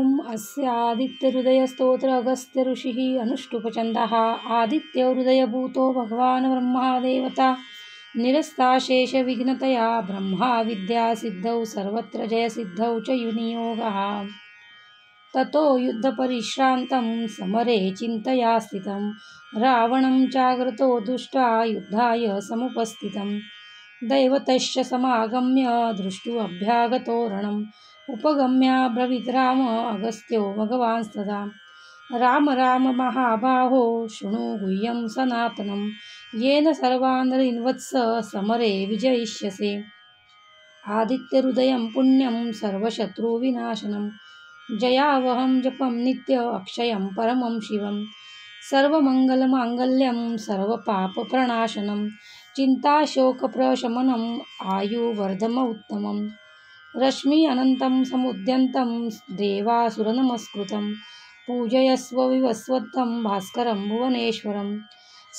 ओम अस्य आदित्यहृदयस्तोत्र अगस्त्य ऋषिः अनुष्टुपचन्दः आदित्यहृदयभूतो भगवान् ब्रह्मा देवता निरस्ताशेषविघ्नतया ब्रह्मा विद्यासिद्धौ सर्वत्र जयसिद्धौ च युनियोगः ततो युद्धपरिश्रान्तं समरे चिन्तया स्थितं रावणं चाग्रतो दृष्ट्वा युद्धाय समुपस्थितं दैवतश्च समागम्य दृष्टुमभ्यागतो रणम् उपगम्याब्रवीत् राम अगस्त्यो भगवांस्तदा राम राम महाबाहो शृणु गुह्यं सनातनं येन सर्वान् नृन्वत्स समरे विजयिष्यसे आदित्यहृदयं पुण्यं सर्वशत्रुविनाशनं जयावहं जपं नित्य अक्षयं परमं शिवं सर्वमङ्गलमाङ्गल्यं सर्वपापप्रणाशनं चिन्ताशोकप्रशमनम् आयुवर्धनमुत्तमम् रश्मि अनन्तं समुद्यन्तं देवासुरनमस्कृतं पूजयस्व विवस्वतं भास्करं भुवनेश्वरं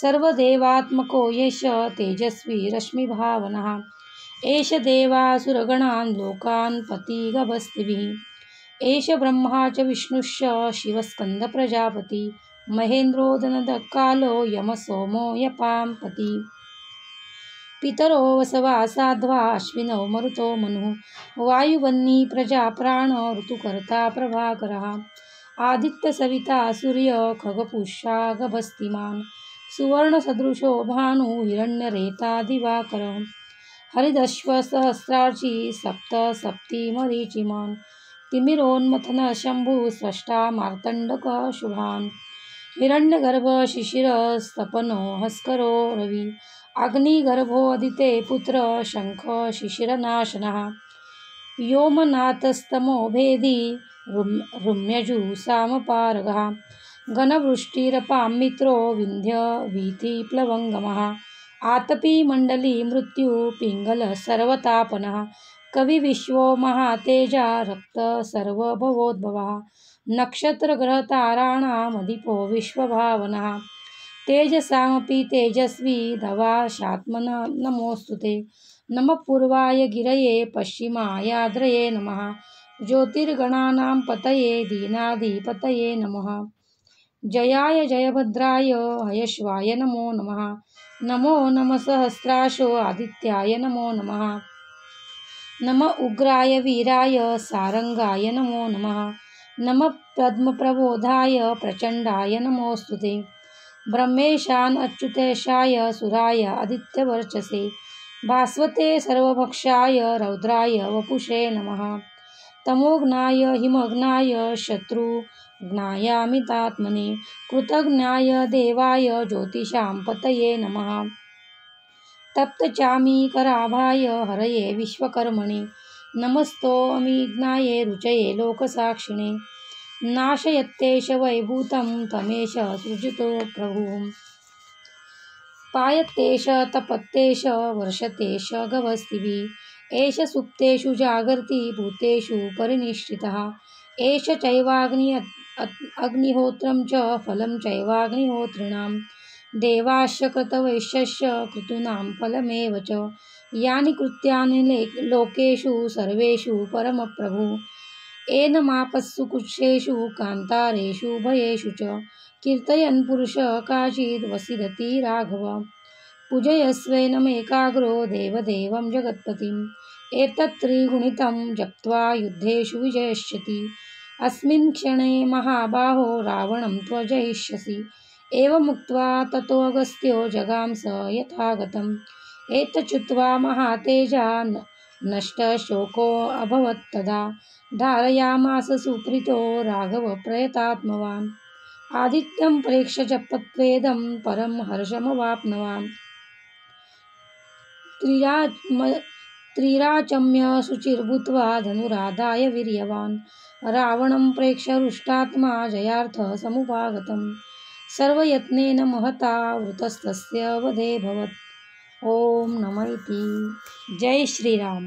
सर्वदेवात्मको येष तेजस्वी रश्मिभावनः एष देवासुरगणान् लोकान् पतिगभस्तिभिः एष ब्रह्मा च विष्णुश्च शिवस्कन्दप्रजापति महेन्द्रो दनदकालो यमसोमो यपाम्पति पितरो वसवा साध्वा अश्विनौ मरुतो मनुः वायुवन्नी प्रजा प्राण ऋतुकर्ता प्रभाकरः आदित्यसविता सूर्य खगपुष्या गभस्तिमान् सुवर्णसदृशो भानु हिरण्यरेता दिवाकरः हरिदश्वसहस्रार्ची सप्तसप्तिमरीचिमान् तिमिरोन्मथन शम्भु स्रष्टा मार्तण्डकः शुभान् हिरण्यगर्भ शिशिरस्तपनो हस्करो रवि अग्निगर्भोदिते पुत्र शङ्ख शिशिरनाशनः व्योमनाथस्तमो भेदी रुम्यजुसामपारगः घनवृष्टिरपां मित्रो विन्ध्य वीथिप्लवङ्गमः आतपी मण्डली मृत्यु पिङ्गलः सर्वतापनः कविविश्वो महातेजा रक्त सर्वभवोद्भवः नक्षत्रग्रहताराणामधिपो विश्वभावनः तेजसामपि तेजस्वी दवाशात्मन नमोऽस्तु ते नमः पूर्वाय गिरये पश्चिमायाद्रये नमः ज्योतिर्गणानां पतये दीनाधिपतये नमः जयाय जयभद्राय हयश्वाय नमो नमः नमो नमः सहस्राशो आदित्याय नमो नमः नमः उग्राय वीराय सारंगाय नमो नमः नमः पद्मप्रबोधाय प्रचण्डाय नमोऽस्तु ते ब्रह्मेशान अच्युतेशाय सुराय आदित्यवर्चसे भास्वते सर्वभक्षाय रौद्राय वपुषे नमः तमोघ्नाय हिमघ्नाय शत्रुघ्नायामितात्मने कृतघ्नाय देवाय ज्योतिषां पतये नमः तप्तचामीकराभाय हरये विश्वकर्मणे नमस्तोऽमिघ्नाय रुचये लोकसाक्षिणे नाशयत्येष वैभूतं तमेष सृजतो प्रभुः पायत्येष तपत्येष वर्षतेष गभस्तिभिः एष सुप्तेषु जागर्ति भूतेषु परिनिष्ठितः एष चैवाग्निहोत्रं च फलं चैवाग्निहोत्रिणां देवाश्च कृतवैश्यश्च क्रतूनां फलमेव च यानि कृत्यानि लोकेषु सर्वेषु परमप्रभुः एनमापस्सु कुत्सेषु कान्तारेषु भयेषु च कीर्तयन् पुरुषः काचिद् वसिदति राघव पूजयस्वेनमेकाग्रो देवदेवं जगत्पतिम् एतत् त्रिगुणितं जप्त्वा युद्धेषु विजयिष्यति अस्मिन् क्षणे महाबाहो रावणं त्वजयिष्यसि एवमुक्त्वा ततोऽगस्त्यो जगांस यथागतम् एतच्छ्रुत्वा महातेजा नष्टशोको अभवत् तदा धारयामास सुप्रीतो राघव प्रयतात्मवान् आदित्यं प्रेक्ष्य जपत्वेदं परं हर्षमवाप्नवान् त्रिराचम्य शुचिर्भूत्वा धनुराधाय वीर्यवान् रावणं प्रेक्ष्य हृष्टात्मा जयार्थः समुपागतं सर्वयत्नेन महता वृतस्तस्य वधेऽभवत्। ओम नमः इति। जय श्री राम।